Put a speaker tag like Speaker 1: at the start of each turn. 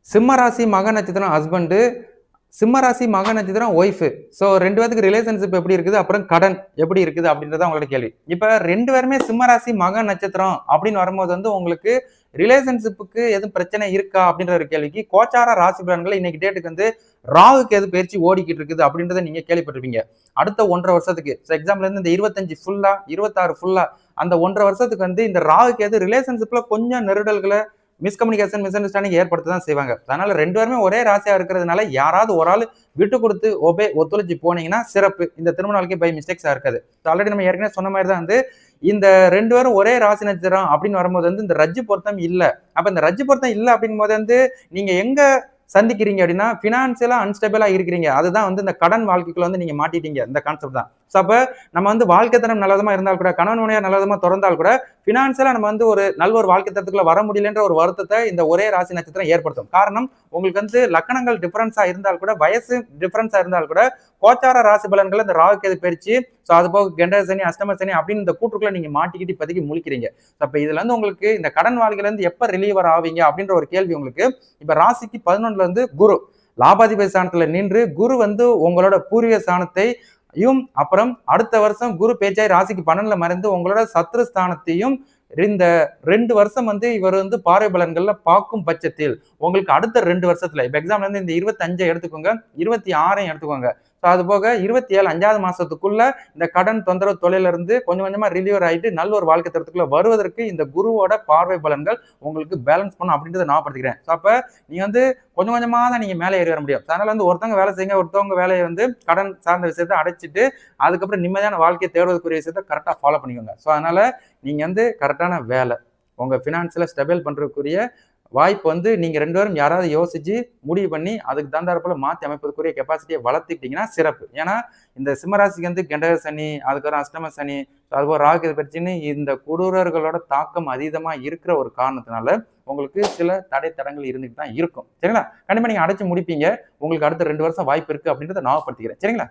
Speaker 1: சிம்ம ராசி மக நட்சத்திரம் ஹஸ்பண்டு, சிம்ம ராசி மக நட்சத்திரம் ஒய்ஃபு. ஸோ 2 பேத்துக்கு ரிலேஷன்ஷிப் எப்படி இருக்குது, அப்புறம் கடன் எப்படி இருக்குது அப்படின்றத உங்களோட கேள்வி. இப்ப 2 பேருமே சிம்ம ராசி மக நட்சத்திரம் அப்படின்னு வரும்போது உங்களுக்கு ரிலேஷன்ஷிப்புக்கு எதுவும் பிரச்சனை இருக்கா அப்படின்ற ஒரு கேள்விக்கு கோச்சார ராசி பலன்கள் இன்னைக்கு டேட்டுக்கு ராகுக்கு எது பயிற்சி ஓடிக்கிட்டு இருக்குது அப்படின்றத நீங்க கேள்விப்பட்டிருப்பீங்க. அடுத்த 1.5 வருஷத்துக்கு எக்ஸாம்பிள் இருந்து இந்த 25 ஃபுல்லா 26 ஃபுல்லா அந்த 1.5 வருஷத்துக்கு இந்த ராகுக்கு எது ரிலேஷன்ஷிப்ல கொஞ்சம் நெருடல்களை மிஸ்கம்யூனிகேஷன் மிஸ் அண்டர்ஸ்டாண்டிங் ஏற்படுத்த தான் செய்வாங்க. அதனால 2 பேருமே ஒரே ராசியா இருக்கிறதுனால யாராவது ஒரு ஆள் விட்டு கொடுத்து ஒத்துழைச்சு போனீங்கன்னா சிறப்பு. இந்த திருமண வாழ்க்கை பை மிஸ்டேக்ஸா இருக்காது. ஆல்ரெடி நம்ம ஏற்கனவே சொன்ன மாதிரி தான் இந்த 2 பேரும் ஒரே ராசி நட்சத்திரம் அப்படின்னு வரும்போது இந்த ரஜ்ஜு பொருத்தம் இல்ல. அப்ப இந்த ரஜ்ஜு பொருத்தம் இல்ல அப்படின் போது நீங்க எங்க சந்திக்கிறீங்க அப்படின்னா பினான்சியலா அன்ஸ்டேபிளா இருக்கிறீங்க. அதுதான் இந்த கடன் வாழ்க்கைக்குள்ள நீங்க மாட்டிட்டீங்க. இந்த கான்செப்ட் தான். அப்ப நம்ம வாழ்க்கை தரம் நல்லதமா இருந்தால் கூட, கணவன் மனைவியா நல்லதமா திறந்தால் கூட பினான்சியலா நம்ம ஒரு நல்ல ஒரு வாழ்க்கை தரத்துக்குள்ள வர முடியலன்ற ஒரு வருத்தத்தை இந்த ஒரே ராசி நட்சத்திரம் ஏற்படுத்தும். காரணம் உங்களுக்கு லக்கணங்கள் டிஃபரன்ஸா இருந்தால் கூட, வயசு டிஃபரன்ஸா இருந்தால் கூட, கோச்சார ராசி பலன்கள் இந்த ராகு கேது பயிற்சி, ஸோ அது போக கெண்டர சனி அஷ்டம சனி அப்படின்னு இந்த கூட்டுக்குள்ள நீங்க மாட்டிக்கிட்டு இப்போதைக்கு முழிக்கிறீங்க. அப்ப இதுல உங்களுக்கு இந்த கடன் வாழ்க்கையில எப்ப ரிலீவர் ஆவீங்க அப்படின்ற ஒரு கேள்வி உங்களுக்கு. இப்ப ராசிக்கு 11ல குரு லாபாதிபதி ஸ்தானத்துல நின்று குரு உங்களோட பூர்வீக ஸ்தானத்தை அப்புறம் அடுத்த வருஷம் குரு பேச்சாய் ராசிக்கு 12ல மறைந்து உங்களோட சத்ரு ஸ்தானத்தையும் இந்த 2 வருஷம் இவர் பார்வை பலன்கள்ல பார்க்கும் பட்சத்தில் உங்களுக்கு அடுத்த 2 வருஷத்துல இப்ப எக்ஸாம்ல இந்த 25 எடுத்துக்கோங்க, 26 எடுத்துக்கோங்க. அது போக 27 5வது மாசத்துக்குள்ள இந்த கடன் தொந்தரவு தொழில இருந்து கொஞ்சம் கொஞ்சமா ரிலீவர் ஆயிட்டு நல்ல ஒரு வாழ்க்கை தரத்துக்குள்ள வருவதற்கு இந்த குருவோட பார்வை பலன்கள் உங்களுக்கு பேலன்ஸ் பண்ணும் அப்படின்றத நான் படுத்திக்கிறேன். அப்ப நீங்க கொஞ்சம் கொஞ்சமா தான் நீங்க மேலே ஏறி வர முடியும். அதனால ஒருத்தவங்க வேலை செய்யுங்க, ஒருத்தவங்க வேலையை கடன் சார்ந்த விஷயத்தை அடைச்சிட்டு அதுக்கப்புறம் நிம்மதியான வாழ்க்கையை தேடுவதற்குரிய விஷயத்தை கரெக்டா ஃபாலோ பண்ணிக்கோங்க. ஸோ அதனால நீங்க கரெக்டான வேலை, உங்க பினான்சியல ஸ்டெபிள் பண்றதுக்குரிய வாய்ப்பு நீங்க 2 பேரும் யாராவது யோசிச்சு முடிவு பண்ணி அதுக்கு தகுந்தாற்போல மாற்றி அமைப்பதற்குரிய கெப்பாசிட்டியை வளர்த்துக்கிட்டீங்கன்னா சிறப்பு. ஏன்னா இந்த சிம்மராசிக்கு கெண்டக சனி, அதுக்கப்புறம் அஷ்டம சனி, அதுபோல் ராகு பிரச்சனை, இந்த கொடூரர்களோட தாக்கம் அதீதமா இருக்கிற ஒரு காரணத்தினால உங்களுக்கு சில தடங்கள் இருந்துட்டு தான் இருக்கும். சரிங்களா? கண்டிப்பா நீங்க அடைச்சு முடிப்பீங்க. உங்களுக்கு அடுத்த 2 வருஷம் வாய்ப்பு இருக்கு அப்படின்றத ஞாபகப்படுத்திக்கிறேன். சரிங்களா?